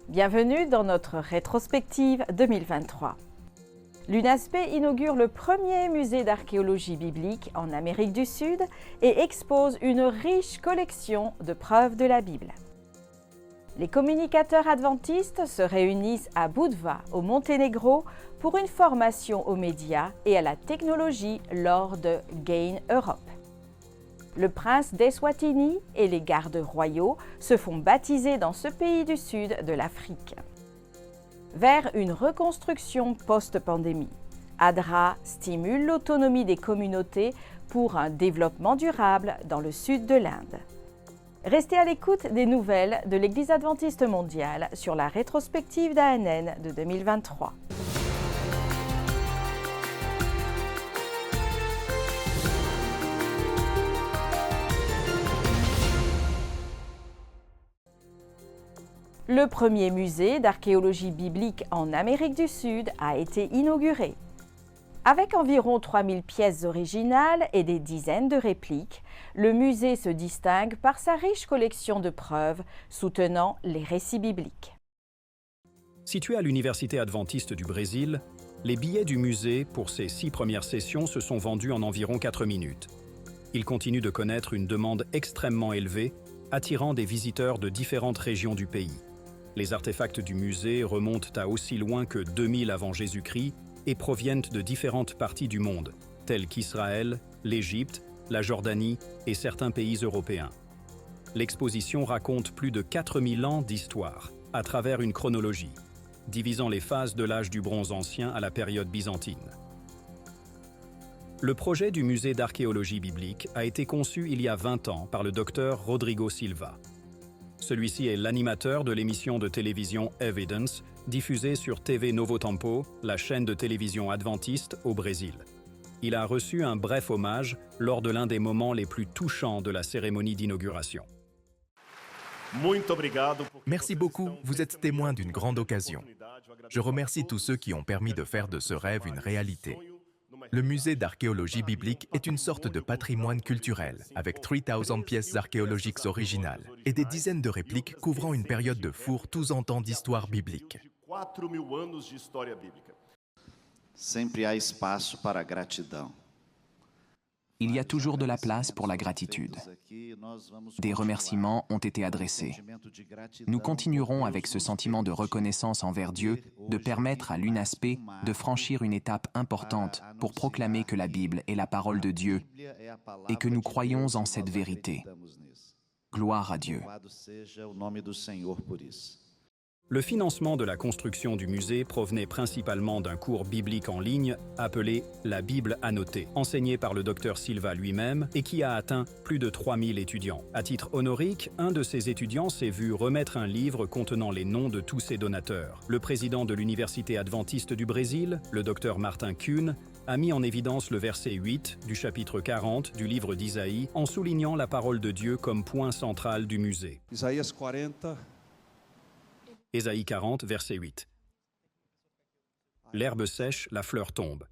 Bienvenue dans notre rétrospective 2023. L'UNASP inaugure le premier musée d'archéologie biblique en Amérique du Sud et expose une riche collection de preuves de la Bible. Les communicateurs adventistes se réunissent à Budva, au Monténégro, pour une formation aux médias et à la technologie lors de Gain Europe. Le prince d'Eswatini et les gardes royaux se font baptiser dans ce pays du sud de l'Afrique. Vers une reconstruction post-pandémie, ADRA stimule l'autonomie des communautés pour un développement durable dans le sud de l'Inde. Restez à l'écoute des nouvelles de l'Église adventiste mondiale sur la rétrospective d'ANN de 2023. Le premier musée d'archéologie biblique en Amérique du Sud a été inauguré. Avec environ 3000 pièces originales et des dizaines de répliques, le musée se distingue par sa riche collection de preuves soutenant les récits bibliques. Situé à l'Université adventiste du Brésil, les billets du musée pour ses 6 premières sessions se sont vendus en environ 4 minutes. Il continue de connaître une demande extrêmement élevée, attirant des visiteurs de différentes régions du pays. Les artefacts du musée remontent à aussi loin que 2000 avant Jésus-Christ et proviennent de différentes parties du monde, telles qu'Israël, l'Égypte, la Jordanie et certains pays européens. L'exposition raconte plus de 4000 ans d'histoire, à travers une chronologie, divisant les phases de l'âge du bronze ancien à la période byzantine. Le projet du musée d'archéologie biblique a été conçu il y a 20 ans par le docteur Rodrigo Silva. Celui-ci est l'animateur de l'émission de télévision Evidence, diffusée sur TV Novo Tempo, la chaîne de télévision adventiste au Brésil. Il a reçu un bref hommage lors de l'un des moments les plus touchants de la cérémonie d'inauguration. Merci beaucoup, vous êtes témoin d'une grande occasion. Je remercie tous ceux qui ont permis de faire de ce rêve une réalité. Le musée d'archéologie biblique est une sorte de patrimoine culturel, avec 3000 pièces archéologiques originales et des dizaines de répliques couvrant une période de fourre-tous en temps d'histoire biblique. Sempre há espaço para a gratidão. Il y a toujours de la place pour la gratitude. Des remerciements ont été adressés. Nous continuerons avec ce sentiment de reconnaissance envers Dieu de permettre à l'UNASP de franchir une étape importante pour proclamer que la Bible est la parole de Dieu et que nous croyons en cette vérité. Gloire à Dieu. Le financement de la construction du musée provenait principalement d'un cours biblique en ligne appelé « La Bible annotée », enseigné par le docteur Silva lui-même et qui a atteint plus de 3000 étudiants. À titre honorique, un de ces étudiants s'est vu remettre un livre contenant les noms de tous ses donateurs. Le président de l'Université adventiste du Brésil, le docteur Martin Kuhn, a mis en évidence le verset 8 du chapitre 40 du livre d'Isaïe en soulignant la parole de Dieu comme point central du musée. Ésaïe 40, verset 8. L'herbe sèche, la fleur tombe.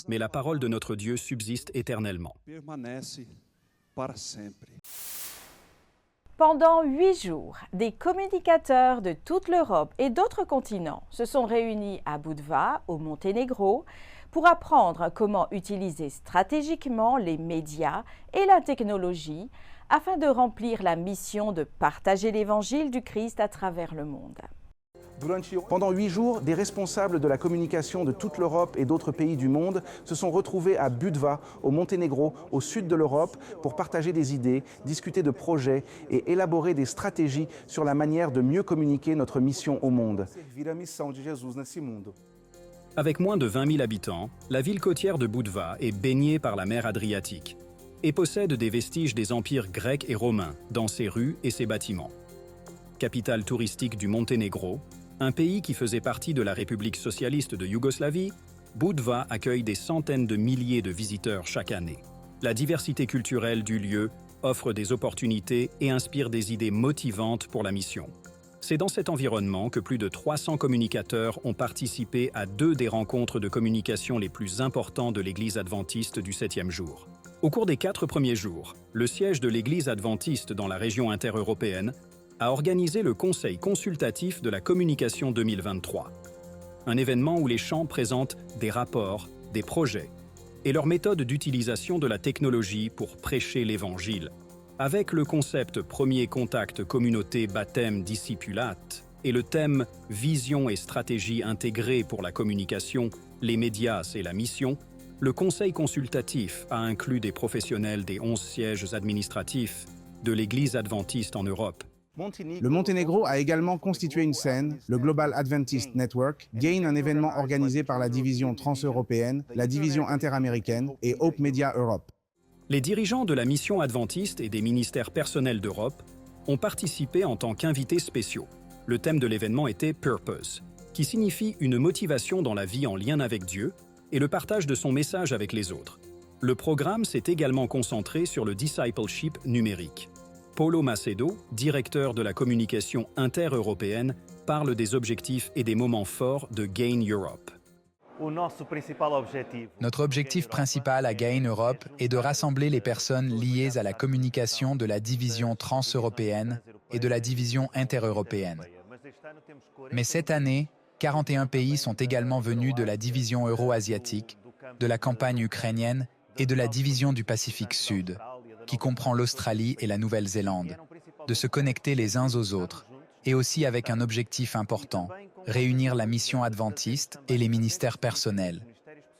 Mais la parole de notre Dieu subsiste éternellement. Pendant 8 jours, des communicateurs de toute l'Europe et d'autres continents se sont réunis à Budva, au Monténégro, pour apprendre comment utiliser stratégiquement les médias et la technologie afin de remplir la mission de partager l'évangile du Christ à travers le monde. Pendant 8 jours, des responsables de la communication de toute l'Europe et d'autres pays du monde se sont retrouvés à Budva, au Monténégro, au sud de l'Europe, pour partager des idées, discuter de projets et élaborer des stratégies sur la manière de mieux communiquer notre mission au monde. Avec moins de 20 000 habitants, la ville côtière de Budva est baignée par la mer Adriatique et possède des vestiges des empires grecs et romains dans ses rues et ses bâtiments. Capitale touristique du Monténégro, un pays qui faisait partie de la République socialiste de Yougoslavie, Budva accueille des centaines de milliers de visiteurs chaque année. La diversité culturelle du lieu offre des opportunités et inspire des idées motivantes pour la mission. C'est dans cet environnement que plus de 300 communicateurs ont participé à 2 des rencontres de communication les plus importantes de l'Église adventiste du 7e jour. Au cours des 4 premiers jours, le siège de l'Église adventiste dans la région intereuropéenne a organisé le Conseil consultatif de la communication 2023. Un événement où les champs présentent des rapports, des projets et leurs méthodes d'utilisation de la technologie pour prêcher l'Évangile. Avec le concept Premier contact communauté baptême discipulate et le thème Vision et stratégie intégrée pour la communication, les médias et la mission, le Conseil consultatif a inclus des professionnels des 11 sièges administratifs de l'Église adventiste en Europe. Le Monténégro a également constitué une scène, le Global Adventist Network, GAIN, un événement organisé par la division transeuropéenne, la division interaméricaine et Hope Media Europe. Les dirigeants de la mission adventiste et des ministères personnels d'Europe ont participé en tant qu'invités spéciaux. Le thème de l'événement était « Purpose », qui signifie une motivation dans la vie en lien avec Dieu et le partage de son message avec les autres. Le programme s'est également concentré sur le discipleship numérique. Paulo Macedo, directeur de la communication inter-européenne, parle des objectifs et des moments forts de GAIN Europe. Notre objectif principal à GAIN Europe est de rassembler les personnes liées à la communication de la division transeuropéenne et de la division intereuropéenne. Mais cette année, 41 pays sont également venus de la division euro-asiatique, de la campagne ukrainienne et de la division du Pacifique Sud, qui comprend l'Australie et la Nouvelle-Zélande, de se connecter les uns aux autres, et aussi avec un objectif important, réunir la mission adventiste et les ministères personnels,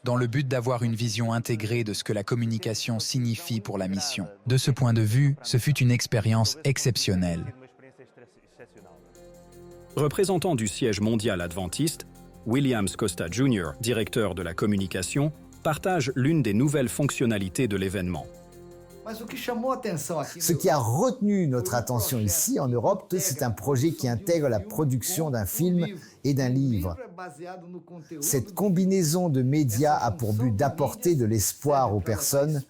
dans le but d'avoir une vision intégrée de ce que la communication signifie pour la mission. De ce point de vue, ce fut une expérience exceptionnelle. Représentant du siège mondial adventiste, Williams Costa Jr., directeur de la communication, partage l'une des nouvelles fonctionnalités de l'événement. Ce qui a retenu notre attention ici en Europe, c'est un projet qui intègre la production d'un film et d'un livre. Cette combinaison de médias a pour but d'apporter de l'espoir aux personnes.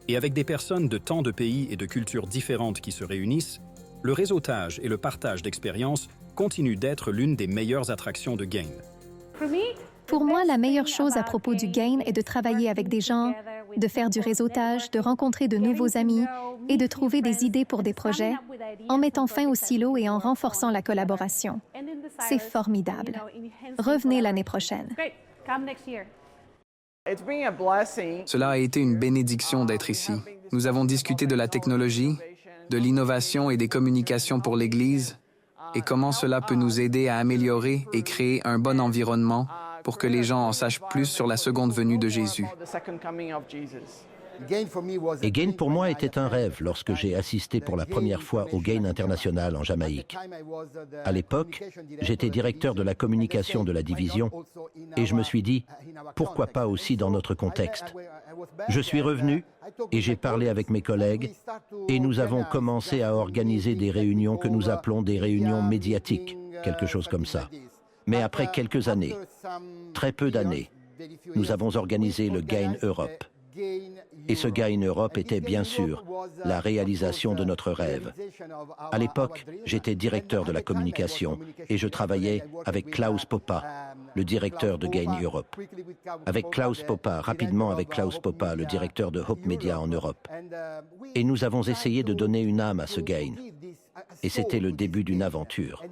Et avec des personnes de tant de pays et de cultures différentes qui se réunissent, le réseautage et le partage d'expériences continuent d'être l'une des meilleures attractions de GAIN. Pour moi, la meilleure chose à propos du GAIN est de travailler avec des gens, de faire du réseautage, de rencontrer de nouveaux amis et de trouver des idées pour des projets, en mettant fin aux silos et en renforçant la collaboration. C'est formidable. Revenez l'année prochaine. Cela a été une bénédiction d'être ici. Nous avons discuté de la technologie, de l'innovation et des communications pour l'Église et comment cela peut nous aider à améliorer et créer un bon environnement pour que les gens en sachent plus sur la seconde venue de Jésus. Et GAIN pour moi était un rêve lorsque j'ai assisté pour la première fois au GAIN international en Jamaïque. À l'époque, j'étais directeur de la communication de la division et je me suis dit, pourquoi pas aussi dans notre contexte? Je suis revenu et j'ai parlé avec mes collègues et nous avons commencé à organiser des réunions que nous appelons des réunions médiatiques, quelque chose comme ça. Mais après quelques années, très peu d'années, nous avons organisé le GAIN Europe. Et ce GAIN Europe était bien sûr la réalisation de notre rêve. À l'époque, j'étais directeur de la communication et je travaillais avec Klaus Popa, le directeur de GAIN Europe. Avec Klaus Popa, rapidement avec Klaus Popa, le directeur de Hope Media en Europe. Et nous avons essayé de donner une âme à ce GAIN. Et c'était le début d'une aventure.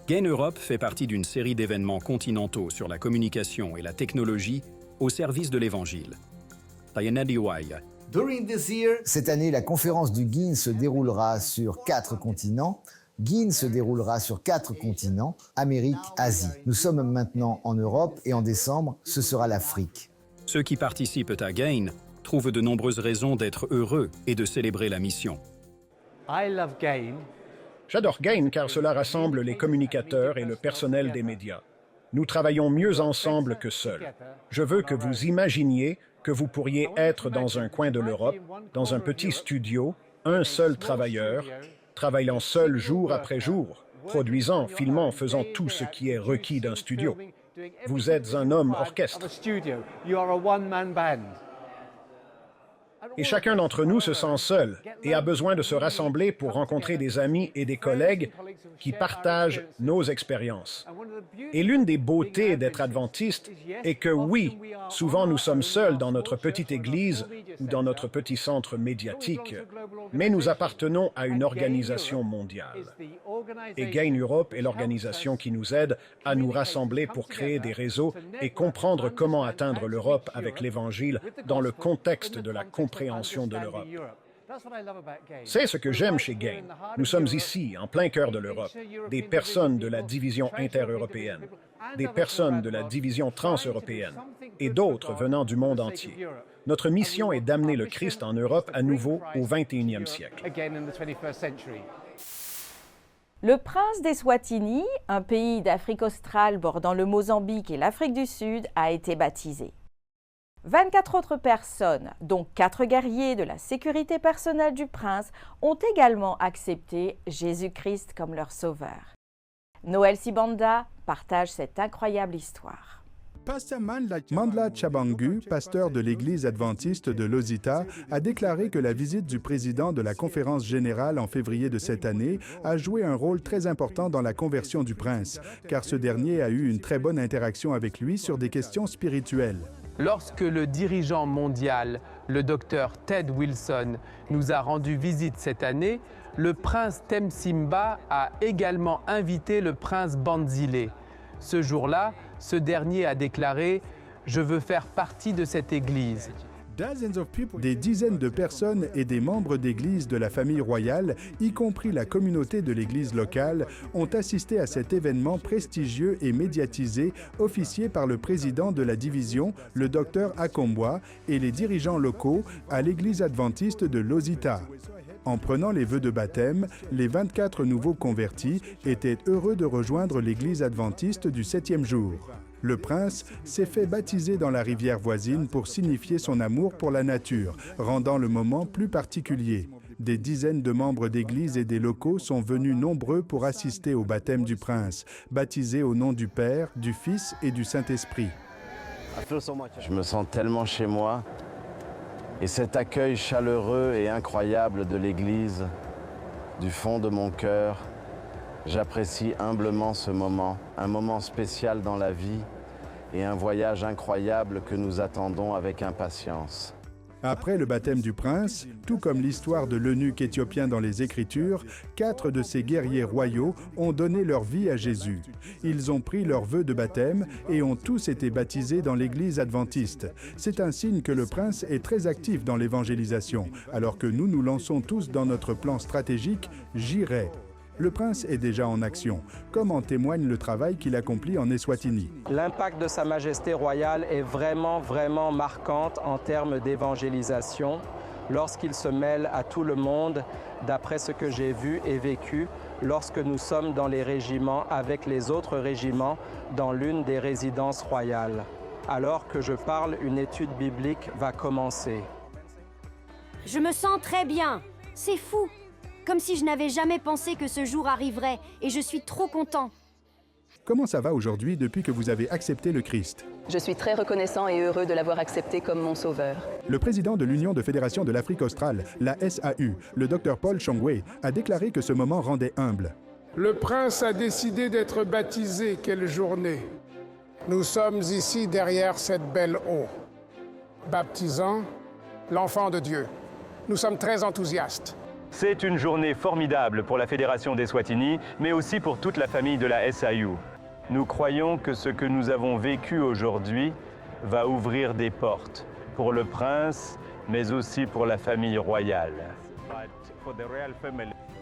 GAIN Europe fait partie d'une série d'événements continentaux sur la communication et la technologie au service de l'Évangile. Cette année, la conférence du GAIN se déroulera sur 4 continents. GAIN se déroulera sur 4 continents, Amérique, Asie. Nous sommes maintenant en Europe et en décembre, ce sera l'Afrique. Ceux qui participent à GAIN trouvent de nombreuses raisons d'être heureux et de célébrer la mission. J'adore GAIN car cela rassemble les communicateurs et le personnel des médias. Nous travaillons mieux ensemble que seuls. Je veux que vous imaginiez que vous pourriez être dans un coin de l'Europe, dans un petit studio, un seul travailleur, travaillant seul jour après jour, produisant, filmant, faisant tout ce qui est requis d'un studio. Vous êtes un homme orchestre. Et chacun d'entre nous se sent seul et a besoin de se rassembler pour rencontrer des amis et des collègues qui partagent nos expériences. Et l'une des beautés d'être adventiste est que oui, souvent nous sommes seuls dans notre petite église ou dans notre petit centre médiatique, mais nous appartenons à une organisation mondiale. Et Gain Europe est l'organisation qui nous aide à nous rassembler pour créer des réseaux et comprendre comment atteindre l'Europe avec l'Évangile dans le contexte de la compréhension de l'Europe. C'est ce que j'aime chez Gain. Nous sommes ici, en plein cœur de l'Europe, des personnes de la division intereuropéenne, des personnes de la division transeuropéenne et d'autres venant du monde entier. Notre mission est d'amener le Christ en Europe à nouveau au XXIe siècle. Le prince d'Eswatini, un pays d'Afrique australe bordant le Mozambique et l'Afrique du Sud, a été baptisé. 24 autres personnes, dont 4 guerriers de la sécurité personnelle du prince, ont également accepté Jésus-Christ comme leur sauveur. Noël Sibanda partage cette incroyable histoire. Mandla Chabangu, pasteur de l'Église adventiste de Lozita, a déclaré que la visite du président de la conférence générale en février de cette année a joué un rôle très important dans la conversion du prince, car ce dernier a eu une très bonne interaction avec lui sur des questions spirituelles. Lorsque le dirigeant mondial, le docteur Ted Wilson, nous a rendu visite cette année, le prince Temsimba a également invité le prince Banzile. Ce jour-là, ce dernier a déclaré « Je veux faire partie de cette église ». Des dizaines de personnes et des membres d'église de la famille royale, y compris la communauté de l'église locale, ont assisté à cet événement prestigieux et médiatisé, officié par le président de la division, le docteur Akombwa, et les dirigeants locaux à l'église adventiste de Lozita. En prenant les vœux de baptême, les 24 nouveaux convertis étaient heureux de rejoindre l'église adventiste du 7e jour. Le prince s'est fait baptiser dans la rivière voisine pour signifier son amour pour la nature, rendant le moment plus particulier. Des dizaines de membres d'église et des locaux sont venus nombreux pour assister au baptême du prince, baptisé au nom du Père, du Fils et du Saint-Esprit. Je me sens tellement chez moi. Et cet accueil chaleureux et incroyable de l'église, du fond de mon cœur, j'apprécie humblement ce moment, un moment spécial dans la vie et un voyage incroyable que nous attendons avec impatience. Après le baptême du prince, tout comme l'histoire de l'eunuque éthiopien dans les Écritures, 4 de ces guerriers royaux ont donné leur vie à Jésus. Ils ont pris leur vœu de baptême et ont tous été baptisés dans l'église adventiste. C'est un signe que le prince est très actif dans l'évangélisation, alors que nous nous lançons tous dans notre plan stratégique « J'irai ». Le prince est déjà en action, comme en témoigne le travail qu'il accomplit en Eswatini. L'impact de Sa Majesté royale est vraiment marquant en termes d'évangélisation lorsqu'il se mêle à tout le monde, d'après ce que j'ai vu et vécu, lorsque nous sommes dans les régiments avec les autres régiments dans l'une des résidences royales. Alors que je parle, une étude biblique va commencer. Je me sens très bien, c'est fou. Comme si je n'avais jamais pensé que ce jour arriverait, et je suis trop content. Comment ça va aujourd'hui depuis que vous avez accepté le Christ? Je suis très reconnaissant et heureux de l'avoir accepté comme mon sauveur. Le président de l'Union de fédération de l'Afrique australe, la SAU, le Dr Paul Chongwe, a déclaré que ce moment rendait humble. Le prince a décidé d'être baptisé, quelle journée! Nous sommes ici derrière cette belle eau, baptisant l'enfant de Dieu. Nous sommes très enthousiastes. C'est une journée formidable pour la Fédération d'Eswatini, mais aussi pour toute la famille de la SAU. Nous croyons que ce que nous avons vécu aujourd'hui va ouvrir des portes pour le prince, mais aussi pour la famille royale.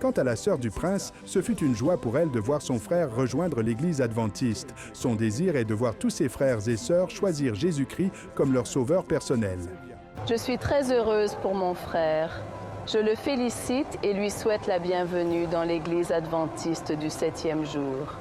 Quant à la sœur du prince, ce fut une joie pour elle de voir son frère rejoindre l'église adventiste. Son désir est de voir tous ses frères et sœurs choisir Jésus-Christ comme leur sauveur personnel. Je suis très heureuse pour mon frère. Je le félicite et lui souhaite la bienvenue dans l'église adventiste du 7e jour.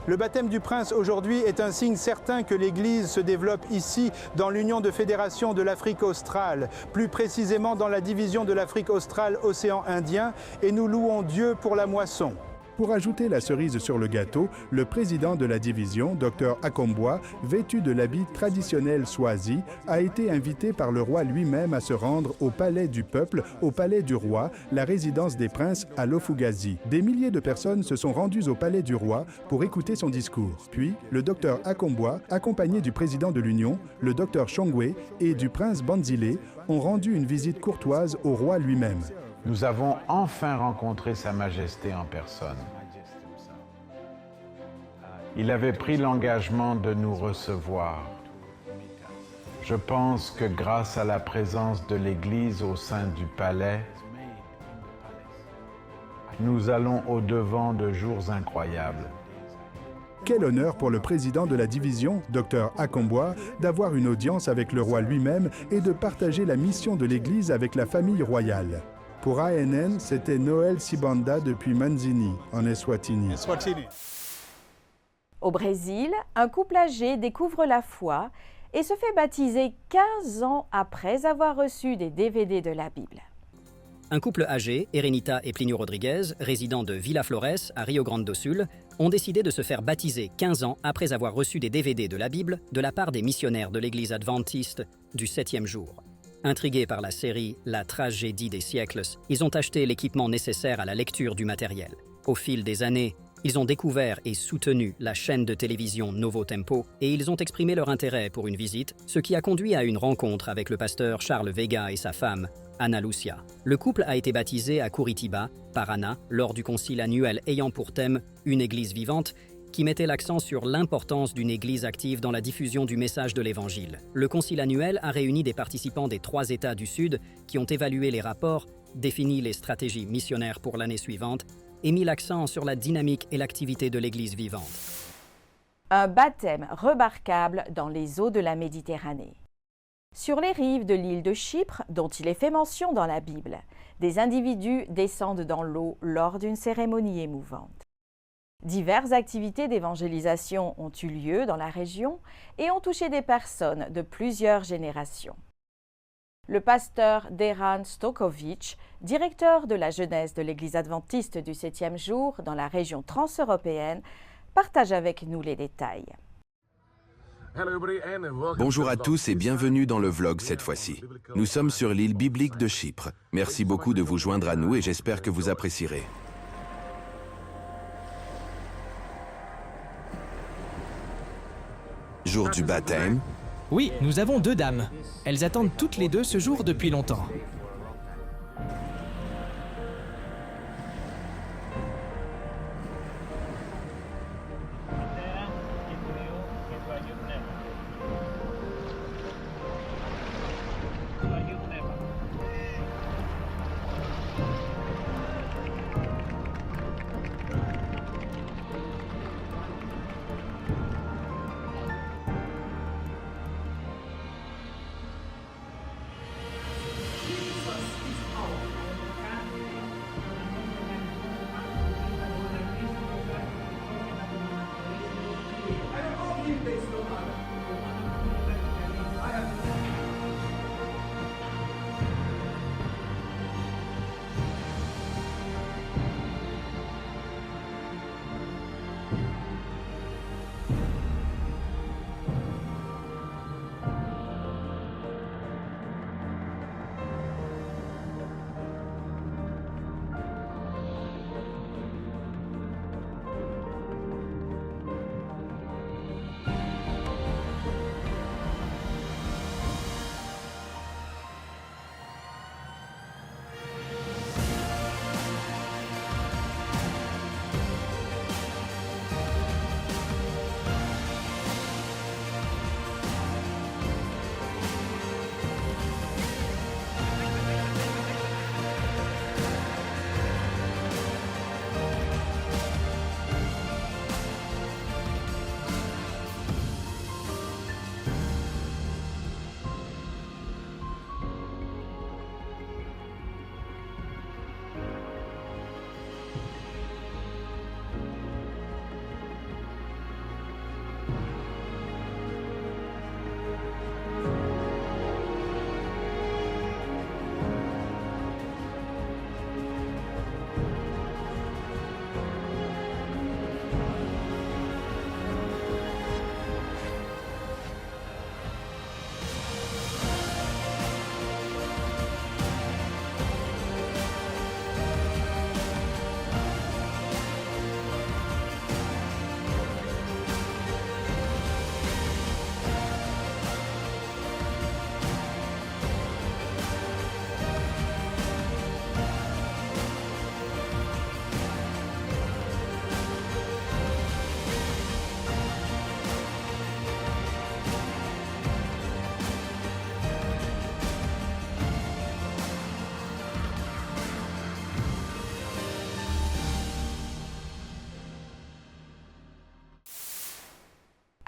Le baptême du prince aujourd'hui est un signe certain que l'Église se développe ici dans l'Union de fédération de l'Afrique australe, plus précisément dans la division de l'Afrique australe Océan Indien, et nous louons Dieu pour la moisson. Pour ajouter la cerise sur le gâteau, le président de la division, Dr Akombwa, vêtu de l'habit traditionnel Swazi, a été invité par le roi lui-même à se rendre au palais du peuple, au palais du roi, la résidence des princes à Lofugazi. Des milliers de personnes se sont rendues au palais du roi pour écouter son discours. Puis, le Dr Akombwa, accompagné du président de l'Union, le Dr Shongwe et du prince Banzile, ont rendu une visite courtoise au roi lui-même. Nous avons enfin rencontré Sa Majesté en personne. Il avait pris l'engagement de nous recevoir. Je pense que grâce à la présence de l'Église au sein du palais, nous allons au-devant de jours incroyables. Quel honneur pour le président de la division, Dr Akombwa, d'avoir une audience avec le roi lui-même et de partager la mission de l'Église avec la famille royale. Pour ANN, c'était Noël Sibanda depuis Manzini, en Eswatini. Au Brésil, un couple âgé découvre la foi et se fait baptiser 15 ans après avoir reçu des DVD de la Bible. Un couple âgé, Erenita et Plinio Rodriguez, résidents de Villa Flores, à Rio Grande do Sul, ont décidé de se faire baptiser 15 ans après avoir reçu des DVD de la Bible de la part des missionnaires de l'Église adventiste du 7e jour. Intrigués par la série La tragédie des siècles, ils ont acheté l'équipement nécessaire à la lecture du matériel. Au fil des années, ils ont découvert et soutenu la chaîne de télévision Novo Tempo et ils ont exprimé leur intérêt pour une visite, ce qui a conduit à une rencontre avec le pasteur Charles Vega et sa femme, Ana Lucia. Le couple a été baptisé à Curitiba, Paraná, lors du concile annuel ayant pour thème « Une Église vivante », qui mettait l'accent sur l'importance d'une Église active dans la diffusion du message de l'Évangile. Le concile annuel a réuni des participants des 3 États du Sud qui ont évalué les rapports, défini les stratégies missionnaires pour l'année suivante et mis l'accent sur la dynamique et l'activité de l'Église vivante. Un baptême remarquable dans les eaux de la Méditerranée. Sur les rives de l'île de Chypre, dont il est fait mention dans la Bible, des individus descendent dans l'eau lors d'une cérémonie émouvante. Diverses activités d'évangélisation ont eu lieu dans la région et ont touché des personnes de plusieurs générations. Le pasteur Deran Stokovic, directeur de la jeunesse de l'Église adventiste du 7e jour dans la région transeuropéenne, partage avec nous les détails. Bonjour à tous et bienvenue dans le vlog cette fois-ci. Nous sommes sur l'île biblique de Chypre. Merci beaucoup de vous joindre à nous et j'espère que vous apprécierez. Jour du baptême. Oui, nous avons 2 dames. Elles attendent toutes les 2 ce jour depuis longtemps.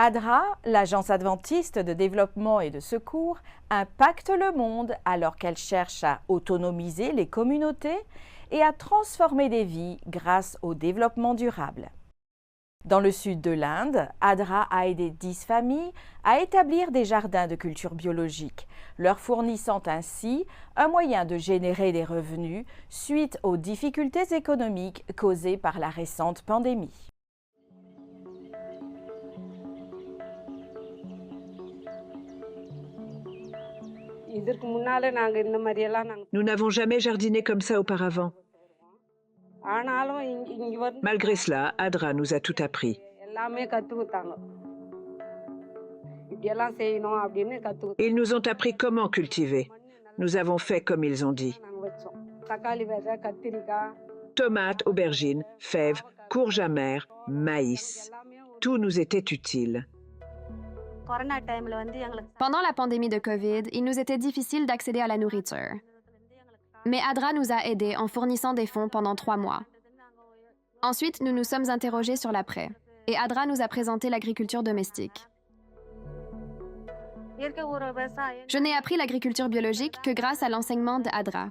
ADRA, l'Agence adventiste de développement et de secours, impacte le monde alors qu'elle cherche à autonomiser les communautés et à transformer des vies grâce au développement durable. Dans le sud de l'Inde, ADRA a aidé 10 familles à établir des jardins de culture biologique, leur fournissant ainsi un moyen de générer des revenus suite aux difficultés économiques causées par la récente pandémie. Nous n'avons jamais jardiné comme ça auparavant. Malgré cela, ADRA nous a tout appris. Ils nous ont appris comment cultiver. Nous avons fait comme ils ont dit. Tomates, aubergines, fèves, courges amères, maïs. Tout nous était utile. Pendant la pandémie de COVID, il nous était difficile d'accéder à la nourriture. Mais ADRA nous a aidés en fournissant des fonds pendant 3 mois. Ensuite, nous nous sommes interrogés sur l'après, et ADRA nous a présenté l'agriculture domestique. Je n'ai appris l'agriculture biologique que grâce à l'enseignement de ADRA.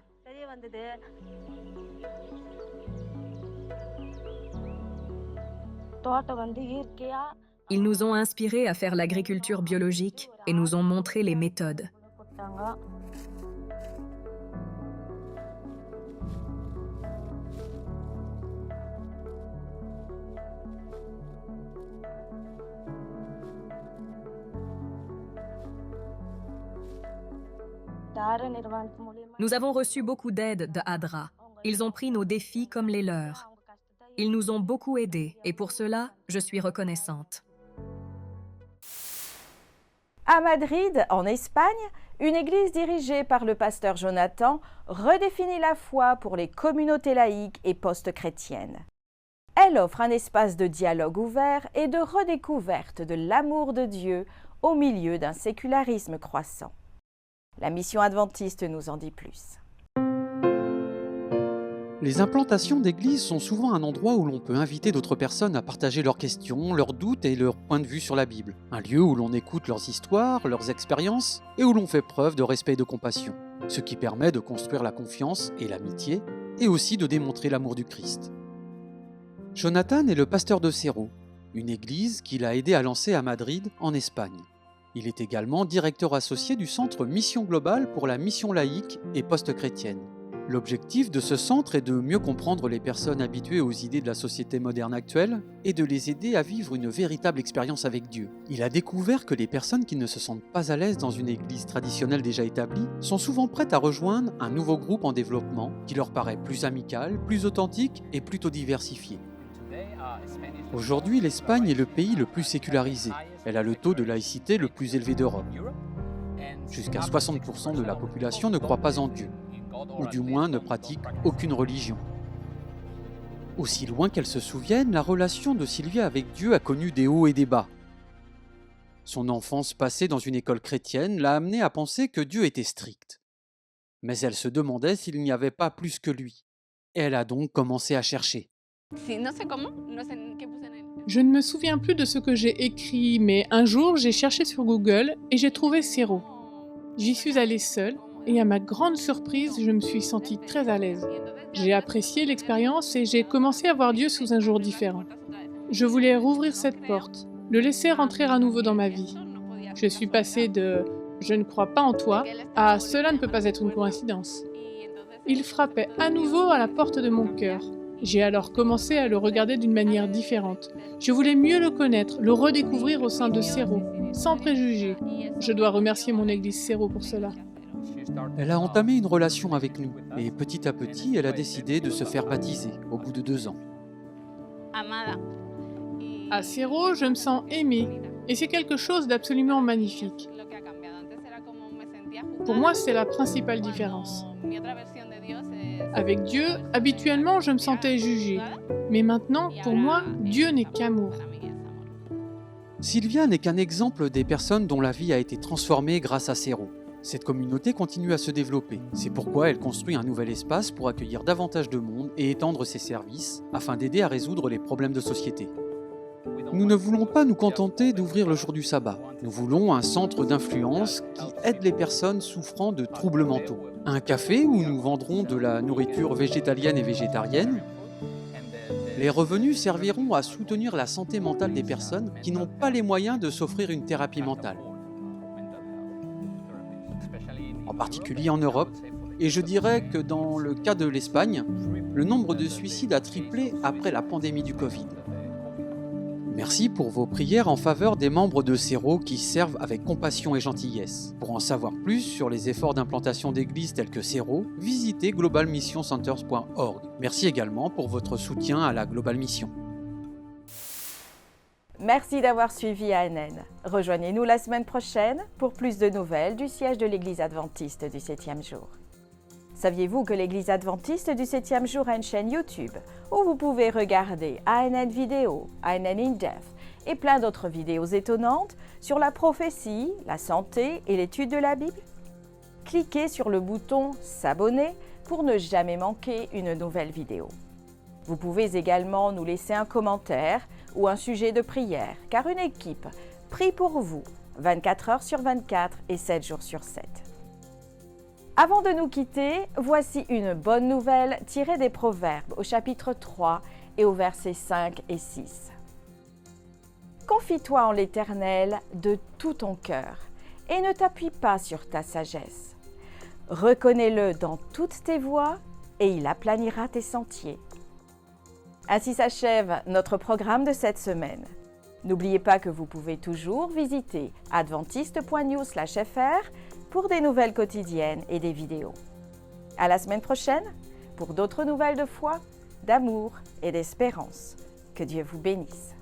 Ils nous ont inspirés à faire l'agriculture biologique et nous ont montré les méthodes. Nous avons reçu beaucoup d'aide de ADRA. Ils ont pris nos défis comme les leurs. Ils nous ont beaucoup aidés et pour cela, je suis reconnaissante. À Madrid, en Espagne, une église dirigée par le pasteur Jonathan redéfinit la foi pour les communautés laïques et post-chrétiennes. Elle offre un espace de dialogue ouvert et de redécouverte de l'amour de Dieu au milieu d'un sécularisme croissant. La mission adventiste nous en dit plus. Les implantations d'églises sont souvent un endroit où l'on peut inviter d'autres personnes à partager leurs questions, leurs doutes et leurs points de vue sur la Bible. Un lieu où l'on écoute leurs histoires, leurs expériences et où l'on fait preuve de respect et de compassion. Ce qui permet de construire la confiance et l'amitié et aussi de démontrer l'amour du Christ. Jonathan est le pasteur de Cerro, une église qu'il a aidé à lancer à Madrid, en Espagne. Il est également directeur associé du centre Mission Globale pour la mission laïque et post-chrétienne. L'objectif de ce centre est de mieux comprendre les personnes habituées aux idées de la société moderne actuelle et de les aider à vivre une véritable expérience avec Dieu. Il a découvert que les personnes qui ne se sentent pas à l'aise dans une église traditionnelle déjà établie sont souvent prêtes à rejoindre un nouveau groupe en développement qui leur paraît plus amical, plus authentique et plutôt diversifié. Aujourd'hui, l'Espagne est le pays le plus sécularisé. Elle a le taux de laïcité le plus élevé d'Europe. Jusqu'à 60% de la population ne croit pas en Dieu, ou du moins ne pratique aucune religion. Aussi loin qu'elle se souvienne, la relation de Sylvia avec Dieu a connu des hauts et des bas. Son enfance passée dans une école chrétienne l'a amenée à penser que Dieu était strict. Mais elle se demandait s'il n'y avait pas plus que lui. Et elle a donc commencé à chercher. Je ne me souviens plus de ce que j'ai écrit, mais un jour, j'ai cherché sur Google et j'ai trouvé Cerro. J'y suis allée seule et à ma grande surprise, je me suis sentie très à l'aise. J'ai apprécié l'expérience et j'ai commencé à voir Dieu sous un jour différent. Je voulais rouvrir cette porte, le laisser rentrer à nouveau dans ma vie. Je suis passée de « je ne crois pas en toi » à « cela ne peut pas être une coïncidence ». Il frappait à nouveau à la porte de mon cœur. J'ai alors commencé à le regarder d'une manière différente. Je voulais mieux le connaître, le redécouvrir au sein de Cerro, sans préjugés. Je dois remercier mon église Cerro pour cela. Elle a entamé une relation avec nous et petit à petit, elle a décidé de se faire baptiser au bout de 2 ans. À Cerro, je me sens aimée et c'est quelque chose d'absolument magnifique. Pour moi, c'est la principale différence. Avec Dieu, habituellement, je me sentais jugée. Mais maintenant, pour moi, Dieu n'est qu'amour. Sylvia n'est qu'un exemple des personnes dont la vie a été transformée grâce à Cerro. Cette communauté continue à se développer. C'est pourquoi elle construit un nouvel espace pour accueillir davantage de monde et étendre ses services afin d'aider à résoudre les problèmes de société. Nous ne voulons pas nous contenter d'ouvrir le jour du sabbat. Nous voulons un centre d'influence qui aide les personnes souffrant de troubles mentaux. Un café où nous vendrons de la nourriture végétalienne et végétarienne. Les revenus serviront à soutenir la santé mentale des personnes qui n'ont pas les moyens de s'offrir une thérapie mentale. En particulier en Europe, et je dirais que dans le cas de l'Espagne, le nombre de suicides a triplé après la pandémie du Covid. Merci pour vos prières en faveur des membres de Cero qui servent avec compassion et gentillesse. Pour en savoir plus sur les efforts d'implantation d'églises telles que Cero, visitez globalmissioncenters.org. Merci également pour votre soutien à la Global Mission. Merci d'avoir suivi ANN. Rejoignez-nous la semaine prochaine pour plus de nouvelles du siège de l'Église adventiste du 7e jour. Saviez-vous que l'Église adventiste du 7e jour a une chaîne YouTube où vous pouvez regarder ANN Vidéo, ANN In-Depth et plein d'autres vidéos étonnantes sur la prophétie, la santé et l'étude de la Bible? Cliquez sur le bouton « S'abonner » pour ne jamais manquer une nouvelle vidéo. Vous pouvez également nous laisser un commentaire ou un sujet de prière, car une équipe prie pour vous 24 heures sur 24 et 7 jours sur 7. Avant de nous quitter, voici une bonne nouvelle tirée des Proverbes au chapitre 3 et au versets 5 et 6. Confie-toi en l'Éternel de tout ton cœur et ne t'appuie pas sur ta sagesse. Reconnais-le dans toutes tes voies et il aplanira tes sentiers. Ainsi s'achève notre programme de cette semaine. N'oubliez pas que vous pouvez toujours visiter adventiste.news/fr pour des nouvelles quotidiennes et des vidéos. À la semaine prochaine pour d'autres nouvelles de foi, d'amour et d'espérance. Que Dieu vous bénisse.